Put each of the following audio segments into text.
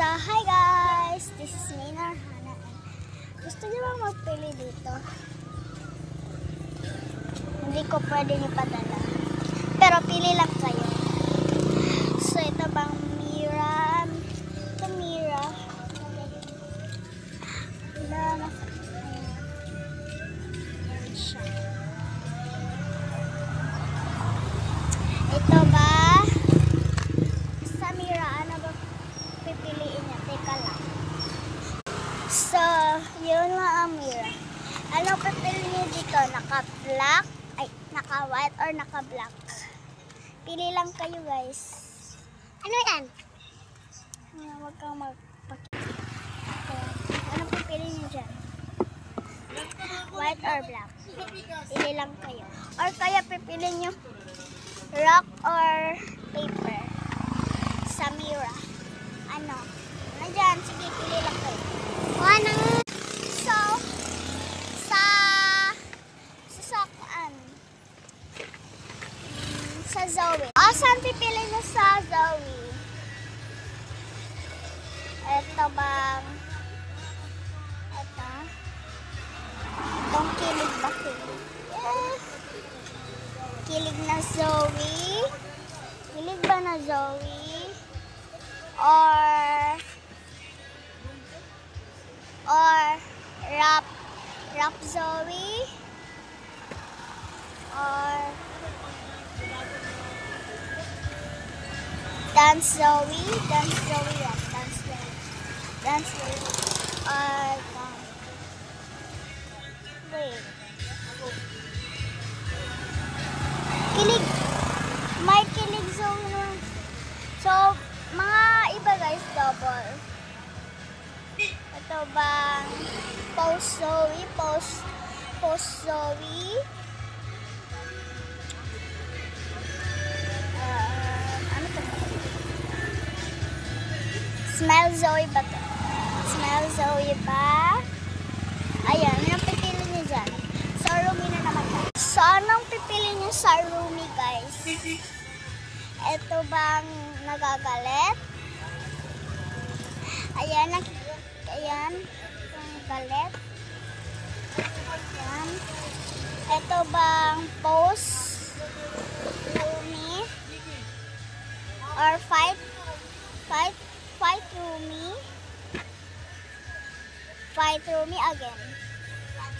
So, hi guys! This is Nina Hana. Gusto niyo bang magpili dito? Hindi ko pwede niyo padala. Pero pili lang kayo. So, ito bang Mira? Ito Mira. Wala na sa ayan siya. Ito ba? Sa Mira, ano ba pipiliin niya? Teka lang. So, yun lang ang Mira. Ano pipiliin niyo dito? Naka-black? Ay, naka-white or naka-black? Pili lang kayo, guys. Ano yan? Huwag kang magpakita. Ano pipiliin niyo dyan? White or black? Pili lang kayo. Or kaya pipiliin niyo rock or paper? Sa Mira. Ano? Nandyan. Sige, pili lang kayo. So, sa Zoe. Saan pipili niyo sa Zoe? Ito bang? Ito? Itong kilig ba? Yes. Kilig na Zoe? Kilig ba na Zoe? Or rap Zoe? Or dance Zoe? Dance Zoe, yeah. Dance Zoe. Dance Zoe. Wait. Kilig. May kilig Zoe naman. So, mga iba guys, double. Ito bang Pose Zoe? Pose Zoe? Ano to? Smell Zoe ba to? Smell Zoe ba? Ayan, anong pipili niyo dyan? Sa Rumi na naman tayo. So, anong pipili niyo sa Rumi, guys? Ito bang nagagalit? Ayan, ayan, yung galit. Ayan. Ito bang pose? Rumi? Or fight Rumi? Fight Rumi again.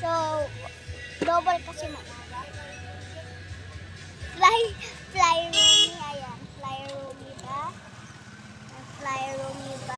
So, double kasi